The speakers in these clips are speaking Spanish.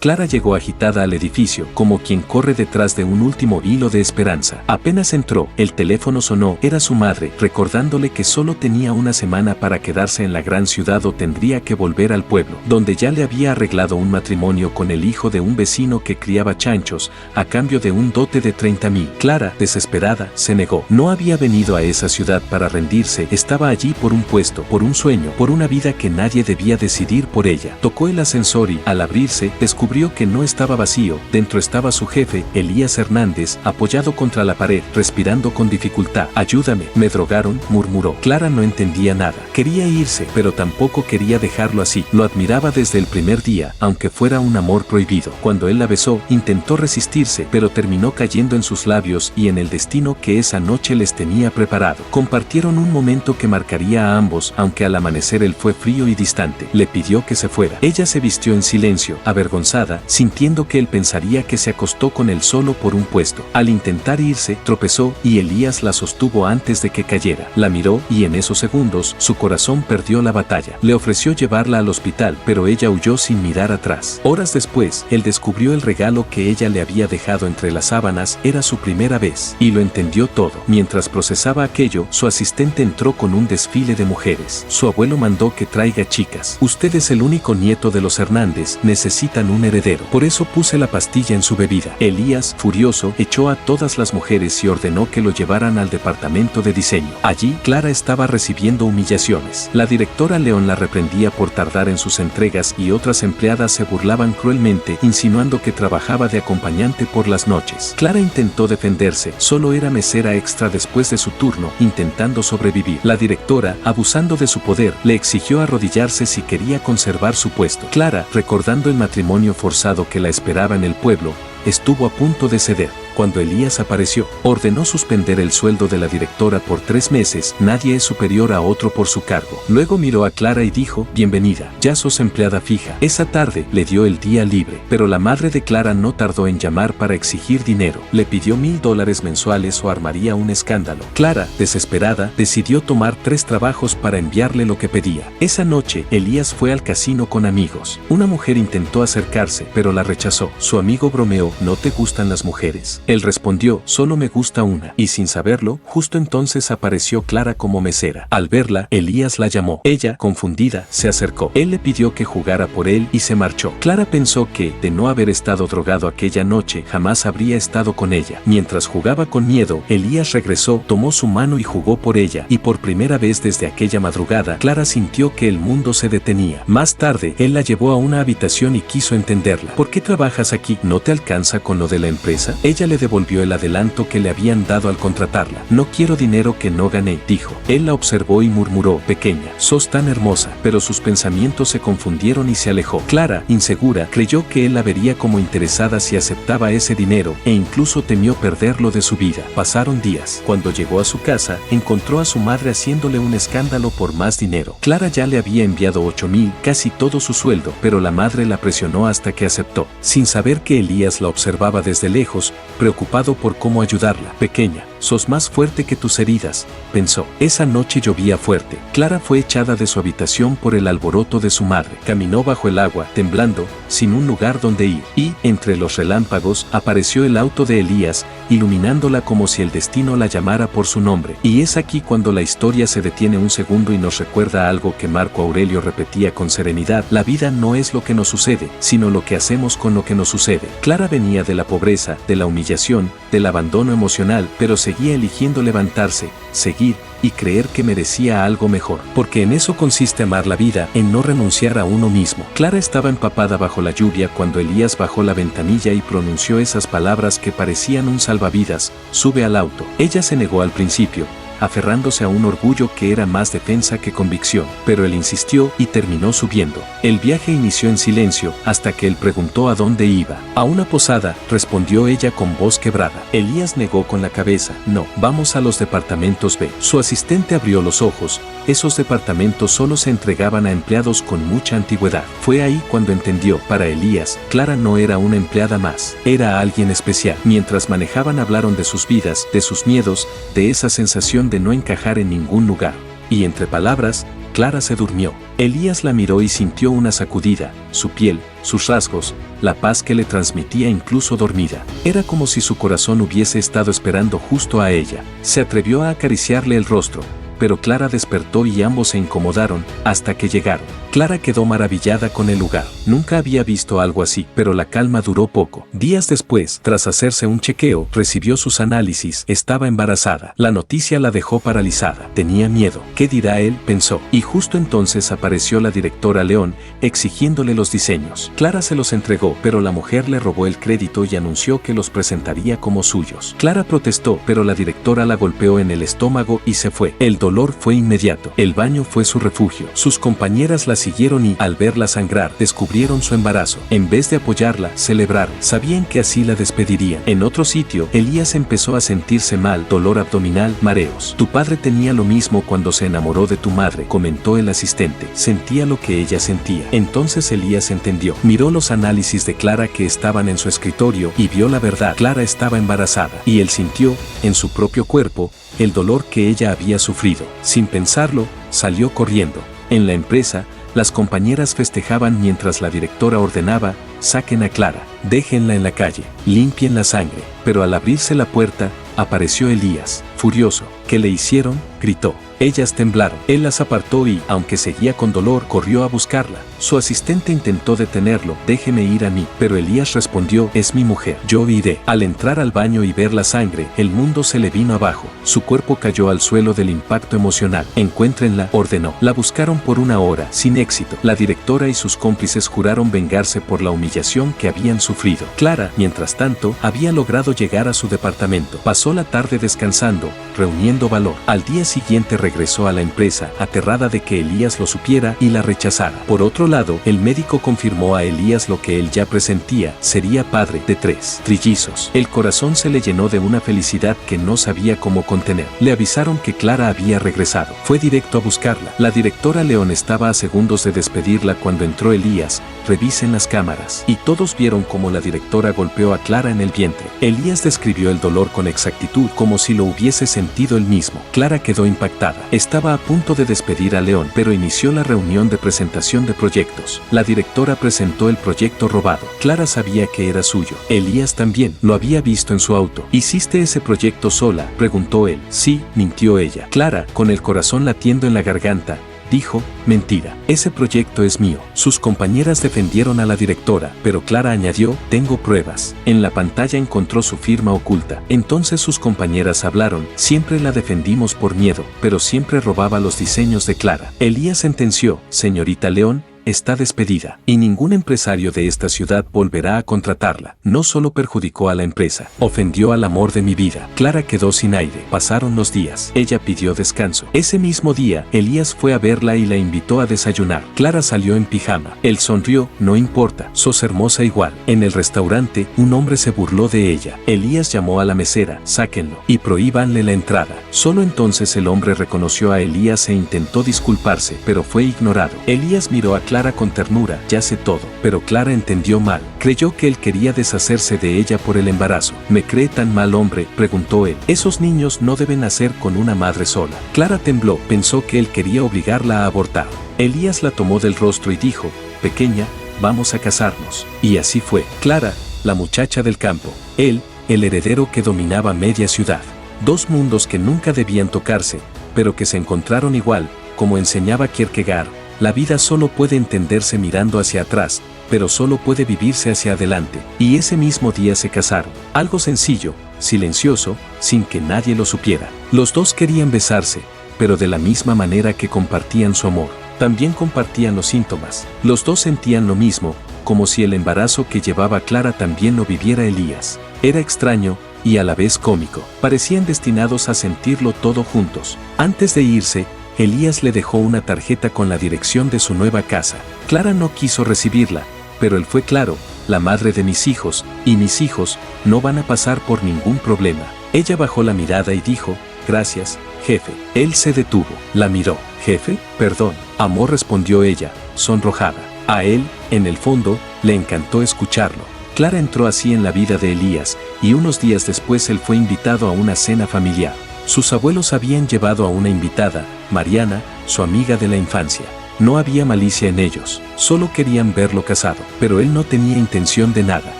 Clara llegó agitada al edificio, como quien corre detrás de un último hilo de esperanza. Apenas entró, el teléfono sonó, era su madre, recordándole que solo tenía una semana para quedarse en la gran ciudad o tendría que volver al pueblo, donde ya le había arreglado un matrimonio con el hijo de un vecino que criaba chanchos, a cambio de un dote de 30,000. Clara, desesperada, se negó. No había venido a esa ciudad para rendirse, estaba allí por un puesto, por un sueño, por una vida que nadie debía decidir por ella. Tocó el ascensor y, al abrirse, descubrió que no estaba vacío, dentro estaba su jefe, Elías Hernández, apoyado contra la pared, respirando con dificultad. «Ayúdame, me drogaron», murmuró. Clara no entendía nada. Quería irse, pero tampoco quería dejarlo así. Lo admiraba desde el primer día, aunque fuera un amor prohibido. Cuando él la besó, intentó resistirse, pero terminó cayendo en sus labios y en el destino que esa noche les tenía preparado. Compartieron un momento que marcaría a ambos, aunque al amanecer él fue frío y distante. Le pidió que se fuera. Ella se vistió en silencio, avergonzada, sintiendo que él pensaría que se acostó con él solo por un puesto. Al intentar irse, tropezó y Elías la sostuvo antes de que cayera. La miró y en esos segundos su corazón perdió la batalla. Le ofreció llevarla al hospital, pero ella huyó sin mirar atrás. Horas después, él descubrió el regalo que ella le había dejado entre las sábanas. Era su primera vez, y lo entendió todo. Mientras procesaba aquello, su asistente entró con un desfile de mujeres. Su abuelo mandó que traiga chicas. «Usted es el único nieto de los Hernández, necesitan un heredero. Por eso puse la pastilla en su bebida». Elías, furioso, echó a todas las mujeres y ordenó que lo llevaran al departamento de diseño. Allí, Clara estaba recibiendo humillaciones. La directora León la reprendía por tardar en sus entregas y otras empleadas se burlaban cruelmente, insinuando que trabajaba de acompañante por las noches. Clara intentó defenderse, solo era mesera extra después de su turno, intentando sobrevivir. La directora, abusando de su poder, le exigió arrodillarse si quería conservar su puesto. Clara, recordando el matrimonio forzado que la esperaba en el pueblo, estuvo a punto de ceder. Cuando Elías apareció, ordenó suspender el sueldo de la directora por 3 meses. Nadie es superior a otro por su cargo. Luego miró a Clara y dijo: «Bienvenida, ya sos empleada fija». Esa tarde le dio el día libre, pero la madre de Clara no tardó en llamar para exigir dinero. Le pidió $1,000 mensuales o armaría un escándalo. Clara, desesperada, decidió tomar 3 trabajos para enviarle lo que pedía. Esa noche, Elías fue al casino con amigos. Una mujer intentó acercarse, pero la rechazó. Su amigo bromeó: «¿No te gustan las mujeres?». Él respondió: «Solo me gusta una». Y sin saberlo, justo entonces apareció Clara como mesera. Al verla, Elías la llamó. Ella, confundida, se acercó. Él le pidió que jugara por él y se marchó. Clara pensó que, de no haber estado drogado aquella noche, jamás habría estado con ella. Mientras jugaba con miedo, Elías regresó, tomó su mano y jugó por ella. Y por primera vez desde aquella madrugada, Clara sintió que el mundo se detenía. Más tarde, él la llevó a una habitación y quiso entenderla. «¿Por qué trabajas aquí? ¿No te alcanza con lo de la empresa?». Ella le devolvió el adelanto que le habían dado al contratarla. «No quiero dinero que no gané», dijo. Él la observó y murmuró: «Pequeña, sos tan hermosa». Pero sus pensamientos se confundieron y se alejó. Clara, insegura, creyó que él la vería como interesada si aceptaba ese dinero, e incluso temió perderlo de su vida. Pasaron días. Cuando llegó a su casa, encontró a su madre haciéndole un escándalo por más dinero. Clara ya le había enviado 8,000, casi todo su sueldo, pero la madre la presionó hasta que aceptó. Sin saber que Elías la observaba desde lejos, preocupado por cómo ayudarla. «Pequeña, sos más fuerte que tus heridas», pensó. Esa noche llovía fuerte. Clara fue echada de su habitación por el alboroto de su madre. Caminó bajo el agua, temblando, sin un lugar donde ir. Y, entre los relámpagos, apareció el auto de Elías, iluminándola como si el destino la llamara por su nombre. Y es aquí cuando la historia se detiene un segundo y nos recuerda algo que Marco Aurelio repetía con serenidad: la vida no es lo que nos sucede, sino lo que hacemos con lo que nos sucede. Clara venía de la pobreza, de la humillación, del abandono emocional, pero seguía eligiendo levantarse, seguir y creer que merecía algo mejor. Porque en eso consiste amar la vida, en no renunciar a uno mismo. Clara estaba empapada bajo la lluvia cuando Elías bajó la ventanilla y pronunció esas palabras que parecían un salvavidas: «Sube al auto». Ella se negó al principio, aferrándose a un orgullo que era más defensa que convicción, pero él insistió y terminó subiendo. El viaje inició en silencio hasta que él preguntó a dónde iba. «A una posada», respondió ella con voz quebrada. Elías negó con la cabeza: «No, vamos a los departamentos B». Su asistente abrió los ojos. Esos departamentos solo se entregaban a empleados con mucha antigüedad. Fue ahí cuando entendió: para Elías, Clara no era una empleada más, era alguien especial. Mientras manejaban hablaron de sus vidas, de sus miedos, de esa sensación de no encajar en ningún lugar. Y entre palabras, Clara se durmió. Elías la miró y sintió una sacudida, su piel, sus rasgos, la paz que le transmitía incluso dormida. Era como si su corazón hubiese estado esperando justo a ella. Se atrevió a acariciarle el rostro, pero Clara despertó y ambos se incomodaron hasta que llegaron. Clara quedó maravillada con el lugar. Nunca había visto algo así, pero la calma duró poco. Días después, tras hacerse un chequeo, recibió sus análisis. Estaba embarazada. La noticia la dejó paralizada. Tenía miedo. ¿Qué dirá él?, pensó. Y justo entonces apareció la directora León, exigiéndole los diseños. Clara se los entregó, pero la mujer le robó el crédito y anunció que los presentaría como suyos. Clara protestó, pero la directora la golpeó en el estómago y se fue. El dolor fue inmediato. El baño fue su refugio. Sus compañeras la siguieron y, al verla sangrar, descubrieron su embarazo. En vez de apoyarla, celebraron. Sabían que así la despedirían. En otro sitio, Elías empezó a sentirse mal, dolor abdominal, mareos. Tu padre tenía lo mismo cuando se enamoró de tu madre, comentó el asistente. Sentía lo que ella sentía. Entonces Elías entendió. Miró los análisis de Clara que estaban en su escritorio y vio la verdad. Clara estaba embarazada. Y él sintió, en su propio cuerpo, el dolor que ella había sufrido. Sin pensarlo, salió corriendo. En la empresa, las compañeras festejaban mientras la directora ordenaba: saquen a Clara, déjenla en la calle, limpien la sangre. Pero al abrirse la puerta, apareció Elías, furioso. ¿Qué le hicieron?, gritó. Ellas temblaron. Él las apartó y, aunque seguía con dolor, corrió a buscarla. Su asistente intentó detenerlo. Déjeme ir a mí. Pero Elías respondió: es mi mujer, yo iré. Al entrar al baño y ver la sangre, el mundo se le vino abajo. Su cuerpo cayó al suelo del impacto emocional. Encuéntrenla, ordenó. La buscaron por 1 hora, sin éxito. La directora y sus cómplices juraron vengarse por la humillación que habían sufrido. Clara, mientras tanto, había logrado llegar a su departamento. Pasó la tarde descansando, reuniendo valor. Al día siguiente regresó a la empresa, aterrada de que Elías lo supiera y la rechazara. Por otro lado, el médico confirmó a Elías lo que él ya presentía: sería padre de 3 trillizos. El corazón se le llenó de una felicidad que no sabía cómo contener. Le avisaron que Clara había regresado. Fue directo a buscarla. La directora León estaba a segundos de despedirla cuando entró Elías. Revisen las cámaras. Y todos vieron cómo la directora golpeó a Clara en el vientre. Elías describió el dolor con exactitud, como si lo hubiese sentido él mismo. Clara quedó impactada. Estaba a punto de despedir a León, pero inició la reunión de presentación de proyectos. La directora presentó el proyecto robado. Clara sabía que era suyo. Elías también. Lo había visto en su auto. ¿Hiciste ese proyecto sola?, preguntó él. Sí, mintió ella. Clara, con el corazón latiendo en la garganta, dijo: mentira, ese proyecto es mío. Sus compañeras defendieron a la directora, pero Clara añadió: tengo pruebas. En la pantalla encontró su firma oculta. Entonces sus compañeras hablaron: siempre la defendimos por miedo, pero siempre robaba los diseños de Clara. Elías sentenció: señorita León, está despedida, y ningún empresario de esta ciudad volverá a contratarla. No solo perjudicó a la empresa, ofendió al amor de mi vida. Clara quedó sin aire. Pasaron los días. Ella pidió descanso. Ese mismo día, Elías fue a verla y la invitó a desayunar. Clara salió en pijama. Él sonrió: no importa, sos hermosa igual. En el restaurante, un hombre se burló de ella. Elías llamó a la mesera: sáquenlo y prohíbanle la entrada. Solo entonces el hombre reconoció a Elías e intentó disculparse, pero fue ignorado. Elías miró a Clara con ternura: ya sé todo. Pero Clara entendió mal. Creyó que él quería deshacerse de ella por el embarazo. ¿Me cree tan mal hombre?, preguntó él. Esos niños no deben nacer con una madre sola. Clara tembló. Pensó que él quería obligarla a abortar. Elías la tomó del rostro y dijo: pequeña, vamos a casarnos. Y así fue. Clara, la muchacha del campo. Él, el heredero que dominaba media ciudad. 2 mundos que nunca debían tocarse, pero que se encontraron igual. Como enseñaba Kierkegaard, la vida solo puede entenderse mirando hacia atrás, pero solo puede vivirse hacia adelante. Y ese mismo día se casaron. Algo sencillo, silencioso, sin que nadie lo supiera. Los dos querían besarse, pero de la misma manera que compartían su amor, también compartían los síntomas. Los dos sentían lo mismo, como si el embarazo que llevaba Clara también lo viviera Elías. Era extraño y a la vez cómico. Parecían destinados a sentirlo todo juntos. Antes de irse, Elías le dejó una tarjeta con la dirección de su nueva casa. Clara no quiso recibirla, pero él fue claro: la madre de mis hijos, y mis hijos, no van a pasar por ningún problema. Ella bajó la mirada y dijo: gracias, jefe. Él se detuvo. La miró. ¿Jefe? Perdón, amor, respondió ella, sonrojada. A él, en el fondo, le encantó escucharlo. Clara entró así en la vida de Elías, y unos días después él fue invitado a una cena familiar. Sus abuelos habían llevado a una invitada, Mariana, su amiga de la infancia. No había malicia en ellos, solo querían verlo casado, pero él no tenía intención de nada.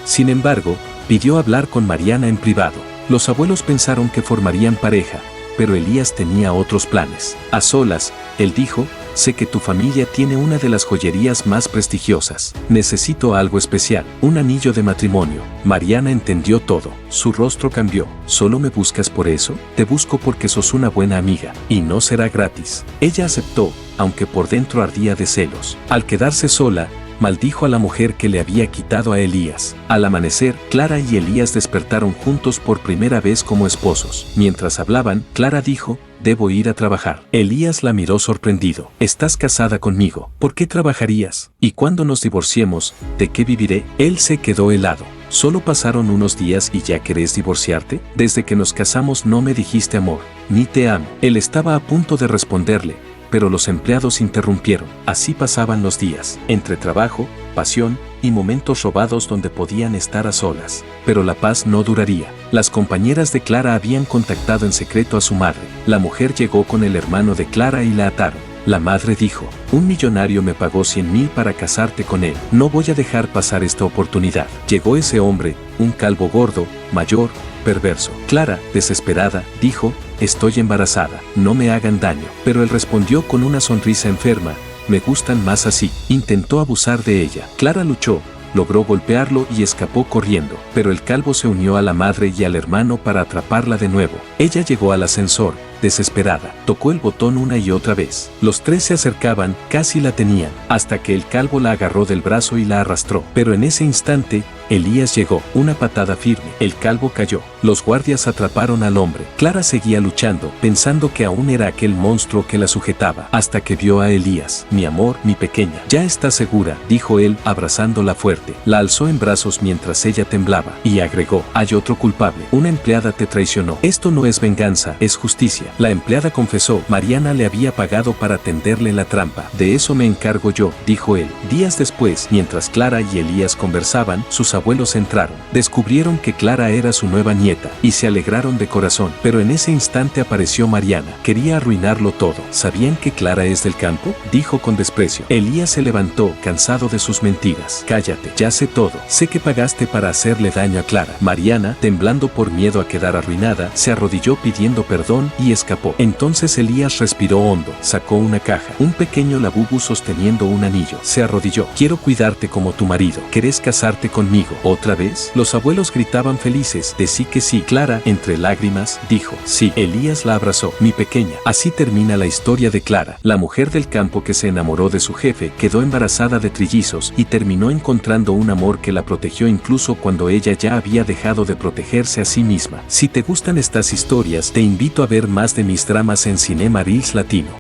Sin embargo, pidió hablar con Mariana en privado. Los abuelos pensaron que formarían pareja, pero Elías tenía otros planes. A solas, él dijo: sé que tu familia tiene una de las joyerías más prestigiosas. Necesito algo especial, un anillo de matrimonio. Mariana entendió todo. Su rostro cambió. ¿Solo me buscas por eso? Te busco porque sos una buena amiga, y no será gratis. Ella aceptó, aunque por dentro ardía de celos. Al quedarse sola, maldijo a la mujer que le había quitado a Elías. Al amanecer, Clara y Elías despertaron juntos por primera vez como esposos. Mientras hablaban, Clara dijo: debo ir a trabajar. Elías la miró sorprendido. ¿Estás casada conmigo? ¿Por qué trabajarías? ¿Y cuando nos divorciemos, de qué viviré? Él se quedó helado. ¿Solo pasaron unos días y ya querés divorciarte? Desde que nos casamos no me dijiste amor, ni te amo. Él estaba a punto de responderle, pero los empleados interrumpieron. Así pasaban los días, entre trabajo, pasión y momentos robados donde podían estar a solas. Pero la paz no duraría. Las compañeras de Clara habían contactado en secreto a su madre. La mujer llegó con el hermano de Clara y la ataron. La madre dijo: un millonario me pagó 100.000 para casarte con él. No voy a dejar pasar esta oportunidad. Llegó ese hombre, un calvo gordo, mayor, perverso. Clara, desesperada, dijo: estoy embarazada, no me hagan daño. Pero él respondió con una sonrisa enferma: me gustan más así. Intentó abusar de ella. Clara luchó, logró golpearlo y escapó corriendo, pero el calvo se unió a la madre y al hermano para atraparla de nuevo. Ella llegó al ascensor, desesperada, tocó el botón una y otra vez. Los tres se acercaban, casi la tenían, hasta que el calvo la agarró del brazo y la arrastró. Pero en ese instante, Elías llegó, una patada firme. El calvo cayó. Los guardias atraparon al hombre. Clara seguía luchando, pensando que aún era aquel monstruo que la sujetaba, hasta que vio a Elías. Mi amor, mi pequeña. Ya está segura, dijo él, abrazándola fuerte. La alzó en brazos mientras ella temblaba, y agregó: hay otro culpable. Una empleada te traicionó. Esto no es venganza, es justicia. La empleada confesó: Mariana le había pagado para tenderle la trampa. De eso me encargo yo, dijo él. Días después, mientras Clara y Elías conversaban, sus abuelos entraron. Descubrieron que Clara era su nueva nieta, y se alegraron de corazón. Pero en ese instante apareció Mariana. Quería arruinarlo todo. ¿Sabían que Clara es del campo?, dijo con desprecio. Elías se levantó, cansado de sus mentiras. Cállate, ya sé todo. Sé que pagaste para hacerle daño a Clara. Mariana, temblando por miedo a quedar arruinada, se arrodilló pidiendo perdón y escapó. Entonces Elías respiró hondo, sacó una caja, un pequeño labubu sosteniendo un anillo. Se arrodilló. Quiero cuidarte como tu marido. ¿Querés casarte conmigo otra vez? Los abuelos gritaban felices. Decí que sí. Clara, entre lágrimas, dijo: sí. Elías la abrazó. Mi pequeña. Así termina la historia de Clara. La mujer del campo que se enamoró de su jefe, quedó embarazada de trillizos y terminó encontrando un amor que la protegió incluso cuando ella ya había dejado de protegerse a sí misma. Si te gustan estas historias, te invito a ver más de mis dramas en Cinema Reels Latino.